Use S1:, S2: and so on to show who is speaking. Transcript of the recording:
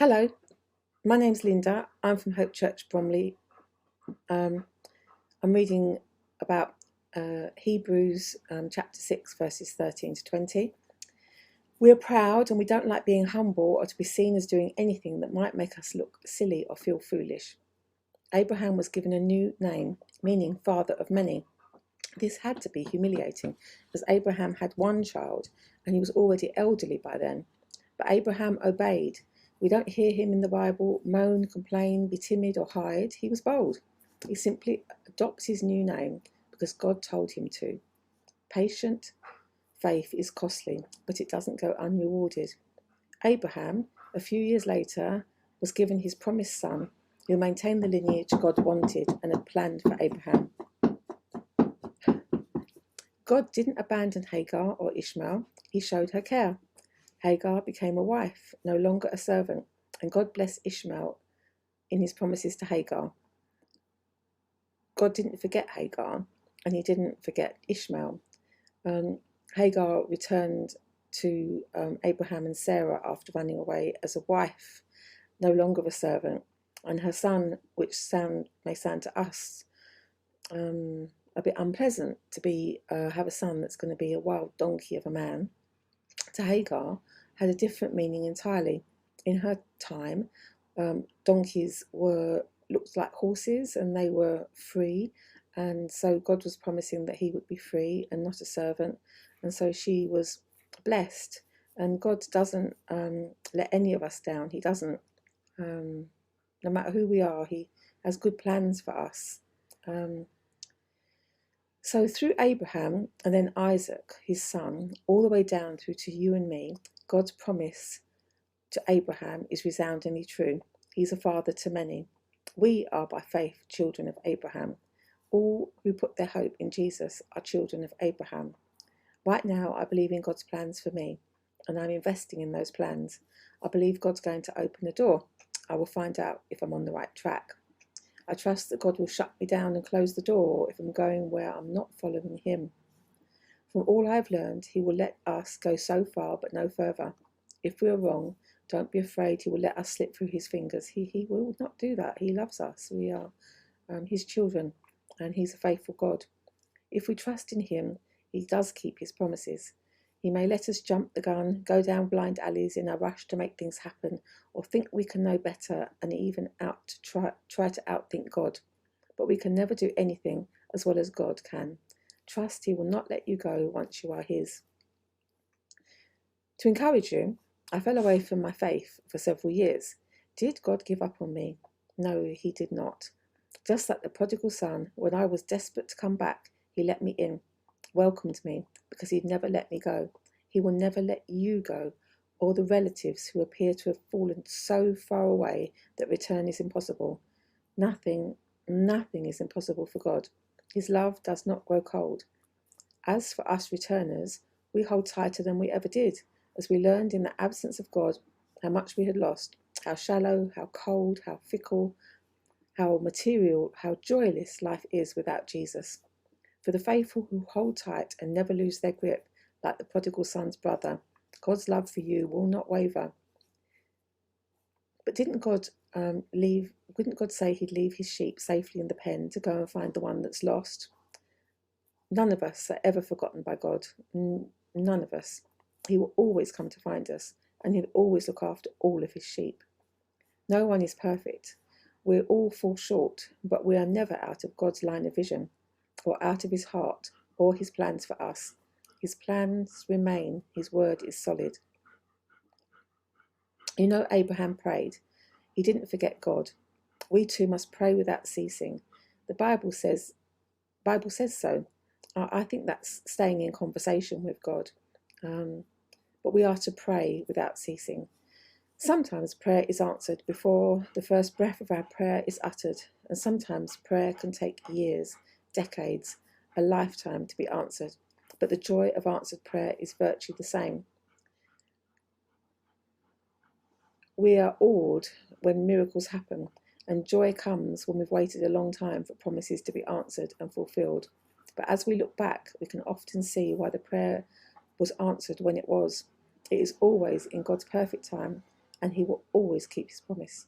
S1: Hello, my name's Linda. I'm from Hope Church, Bromley. Um, I'm reading about Hebrews chapter 6, verses 13 to 20. We are proud and we don't like being humble or to be seen as doing anything that might make us look silly or feel foolish. Abraham was given a new name, meaning father of many. This had to be humiliating, as Abraham had one child and he was already elderly by then. But Abraham obeyed. We don't hear him in the Bible moan, complain, be timid, or hide. He was bold. He simply adopts his new name because God told him to. Patient faith is costly, but it doesn't go unrewarded. Abraham, a few years later, was given his promised son, who maintained the lineage God wanted and had planned for Abraham. God didn't abandon Hagar or Ishmael, he showed her care. Hagar became a wife, no longer a servant, and God blessed Ishmael in his promises to Hagar. God didn't forget Hagar, and he didn't forget Ishmael. Hagar returned to Abraham and Sarah after running away as a wife, no longer a servant, and her son, which may sound to us a bit unpleasant to have a son that's going to be a wild donkey of a man, to Hagar had a different meaning entirely. In her time, donkeys looked like horses and they were free, and so God was promising that he would be free and not a servant, and so she was blessed. And God doesn't let any of us down. He doesn't, no matter who we are, he has good plans for us. So through Abraham and then Isaac, his son, all the way down through to you and me, God's promise to Abraham is resoundingly true. He's a father to many. We are by faith children of Abraham. All who put their hope in Jesus are children of Abraham. Right now, I believe in God's plans for me, and I'm investing in those plans. I believe God's going to open the door. I will find out if I'm on the right track. I trust that God will shut me down and close the door if I'm going where I'm not following him. From all I've learned, he will let us go so far but no further. If we are wrong, don't be afraid. He will let us slip through his fingers. He will not do that. He loves us. We are his children, and he's a faithful God. If we trust in him, he does keep his promises. He may let us jump the gun, go down blind alleys in a rush to make things happen, or think we can know better and even try to outthink God. But we can never do anything as well as God can. Trust he will not let you go once you are his. To encourage you, I fell away from my faith for several years. Did God give up on me? No, he did not. Just like the prodigal son, when I was desperate to come back, he let me in, welcomed me, because he'd never let me go. He will never let you go, or the relatives who appear to have fallen so far away that return is impossible. Nothing is impossible for God. His love does not grow cold. As for us returners, we hold tighter than we ever did, as we learned in the absence of God how much we had lost, how shallow, how cold, how fickle, how material, how joyless life is without Jesus. For the faithful who hold tight and never lose their grip, like the prodigal son's brother, God's love for you will not waver. But didn't God say he'd leave his sheep safely in the pen to go and find the one that's lost? None of us are ever forgotten by God. None of us. He will always come to find us, and he'll always look after all of his sheep. No one is perfect. We all fall short, but we are never out of God's line of vision, or out of his heart, or his plans for us. His plans remain. His word is solid. You know, Abraham prayed. He didn't forget God. We too must pray without ceasing. The Bible says so. I think that's staying in conversation with God. But we are to pray without ceasing. Sometimes prayer is answered before the first breath of our prayer is uttered, and sometimes prayer can take years, decades, a lifetime to be answered. But the joy of answered prayer is virtually the same. We are awed when miracles happen, and joy comes when we've waited a long time for promises to be answered and fulfilled. But as we look back, we can often see why the prayer was answered when it was. It is always in God's perfect time, and he will always keep his promise.